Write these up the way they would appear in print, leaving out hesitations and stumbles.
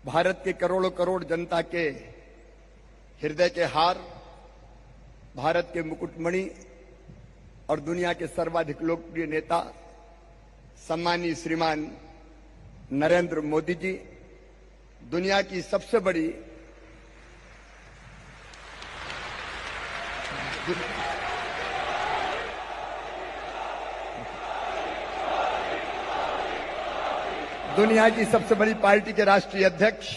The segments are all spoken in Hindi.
भारत के करोड़ों करोड़ जनता के हृदय के हार, भारत के मुकुटमणि और दुनिया के सर्वाधिक लोकप्रिय नेता सम्मानीय श्रीमान नरेंद्र मोदी जी, दुनिया की सबसे बड़ी पार्टी के राष्ट्रीय अध्यक्ष,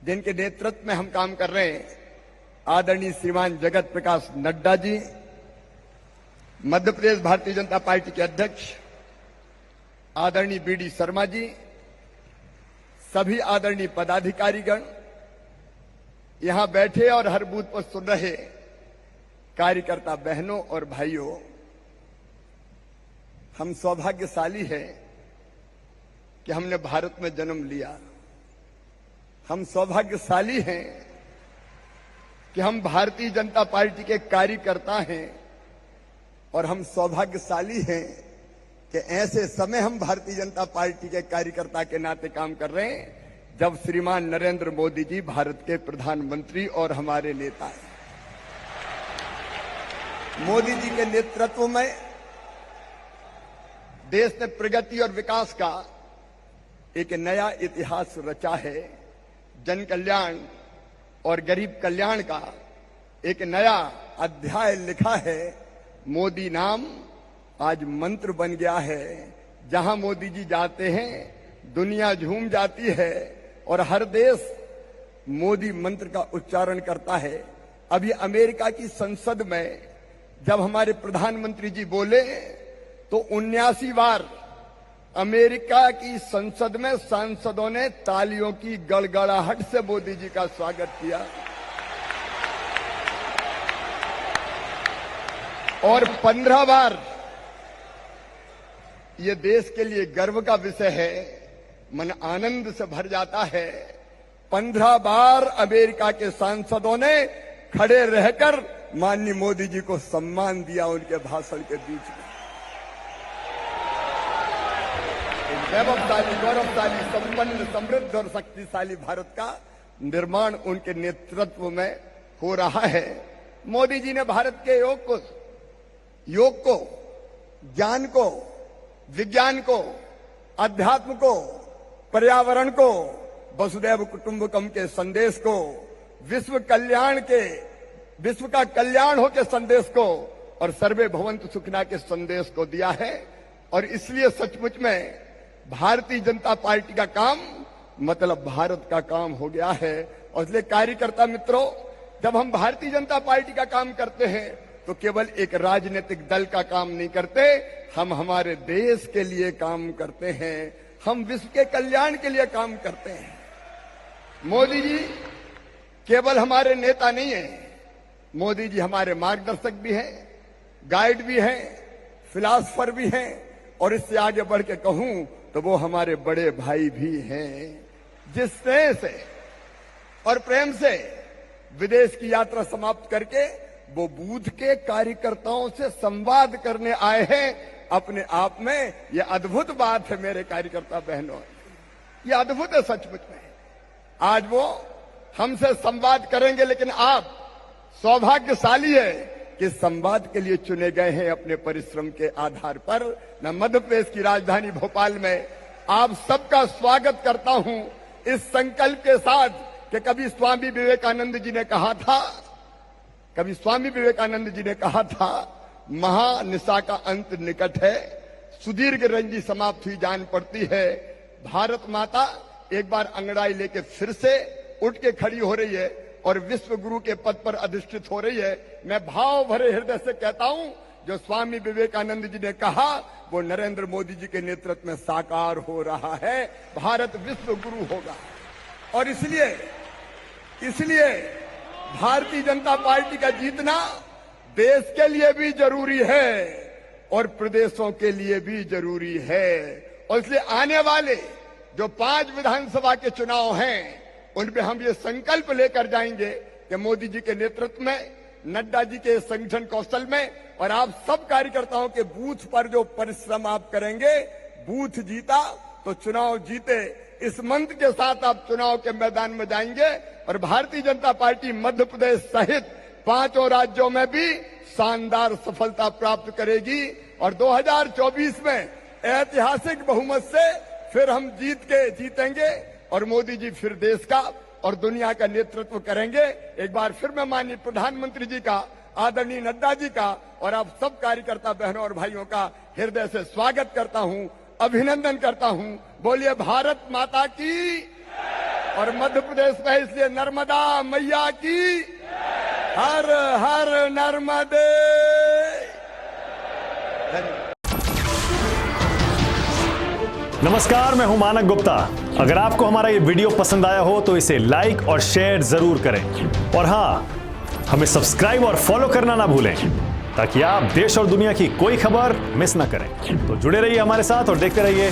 जिनके नेतृत्व में हम काम कर रहे हैं, आदरणीय श्रीमान जगत प्रकाश नड्डा जी, मध्य प्रदेश भारतीय जनता पार्टी के अध्यक्ष आदरणीय बीडी शर्मा जी, सभी आदरणीय पदाधिकारीगण, यहां बैठे और हर बूथ पर सुन रहे कार्यकर्ता बहनों और भाइयों, हम सौभाग्यशाली हैं कि हमने भारत में जन्म लिया। हम सौभाग्यशाली हैं कि हम भारतीय जनता पार्टी के कार्यकर्ता हैं और हम सौभाग्यशाली हैं कि ऐसे समय हम भारतीय जनता पार्टी के कार्यकर्ता के नाते काम कर रहे हैं जब श्रीमान नरेंद्र मोदी जी भारत के प्रधानमंत्री और हमारे नेता हैं। मोदी जी के नेतृत्व में देश ने प्रगति और विकास का एक नया इतिहास रचा है। जन कल्याण और गरीब कल्याण का एक नया अध्याय लिखा है। मोदी नाम आज मंत्र बन गया है। जहां मोदी जी जाते हैं दुनिया झूम जाती है और हर देश मोदी मंत्र का उच्चारण करता है। अभी अमेरिका की संसद में जब हमारे प्रधानमंत्री जी बोले तो 79 बार अमेरिका की संसद में सांसदों ने तालियों की गड़गड़ाहट से मोदी जी का स्वागत किया और 15 बार, ये देश के लिए गर्व का विषय है, मन आनंद से भर जाता है। 15 बार अमेरिका के सांसदों ने खड़े रहकर माननीय मोदी जी को सम्मान दिया उनके भाषण के बीच में। वैभवशाली, गौरवशाली, संपन्न, समृद्ध और शक्तिशाली भारत का निर्माण उनके नेतृत्व में हो रहा है। मोदी जी ने भारत के योग को, ज्ञान को, विज्ञान को, अध्यात्म को, पर्यावरण को, वसुधैव कुटुंबकम के संदेश को, विश्व का कल्याण हो के संदेश को और सर्वे भवन्तु सुखिनः के संदेश को दिया है। और इसलिए सचमुच में भारतीय जनता पार्टी का काम मतलब भारत का काम हो गया है। और इसलिए कार्यकर्ता मित्रों, जब हम भारतीय जनता पार्टी का काम करते हैं तो केवल एक राजनीतिक दल का काम नहीं करते, हम हमारे देश के लिए काम करते हैं, हम विश्व के कल्याण के लिए काम करते हैं। मोदी जी केवल हमारे नेता नहीं है, मोदी जी हमारे मार्गदर्शक भी हैं, गाइड भी हैं, फिलॉसफर भी हैं और इससे आगे बढ़ के कहूं तो वो हमारे बड़े भाई भी हैं। जिस स्नेह से और प्रेम से विदेश की यात्रा समाप्त करके वो बूथ के कार्यकर्ताओं से संवाद करने आए हैं, अपने आप में ये अद्भुत बात है मेरे कार्यकर्ता बहनों, ये अद्भुत है सचमुच में। आज वो हमसे संवाद करेंगे, लेकिन आप सौभाग्यशाली है कि संवाद के लिए चुने गए हैं अपने परिश्रम के आधार पर। मैं मध्य प्रदेश की राजधानी भोपाल में आप सबका स्वागत करता हूं इस संकल्प के साथ कि कभी स्वामी विवेकानंद जी ने कहा था महानिशा का अंत निकट है, सुदीर्घ रंजी समाप्त हुई जान पड़ती है। भारत माता एक बार अंगड़ाई लेके फिर से उठ के खड़ी हो रही है और विश्व गुरु के पद पर अधिष्ठित हो रही है। मैं भाव भरे हृदय से कहता हूं, जो स्वामी विवेकानंद जी ने कहा वो नरेंद्र मोदी जी के नेतृत्व में साकार हो रहा है। भारत विश्व गुरु होगा और इसलिए भारतीय जनता पार्टी का जीतना देश के लिए भी जरूरी है और प्रदेशों के लिए भी जरूरी है। और इसलिए आने वाले जो 5 विधानसभा के चुनाव हैं उनमें हम ये संकल्प लेकर जाएंगे कि मोदी जी के नेतृत्व में, नड्डा जी के संगठन कौशल में और आप सब कार्यकर्ताओं के बूथ पर जो परिश्रम आप करेंगे, बूथ जीता तो चुनाव जीते, इस मंत्र के साथ आप चुनाव के मैदान में जाएंगे और भारतीय जनता पार्टी मध्य प्रदेश सहित 5 राज्यों में भी शानदार सफलता प्राप्त करेगी और 2024 में ऐतिहासिक बहुमत से फिर हम जीतेंगे और मोदी जी फिर देश का और दुनिया का नेतृत्व करेंगे। एक बार फिर मैं माननीय प्रधानमंत्री जी का, आदरणीय नड्डा जी का और आप सब कार्यकर्ता बहनों और भाइयों का हृदय से स्वागत करता हूं, अभिनंदन करता हूं। बोलिए भारत माता की। और मध्य प्रदेश में इसलिए नर्मदा मैया की, हर हर नर्मदे। नमस्कार, मैं हूं मानक गुप्ता। अगर आपको हमारा ये वीडियो पसंद आया हो तो इसे लाइक और शेयर जरूर करें और हाँ, हमें सब्सक्राइब और फॉलो करना ना भूलें ताकि आप देश और दुनिया की कोई खबर मिस ना करें। तो जुड़े रहिए हमारे साथ और देखते रहिए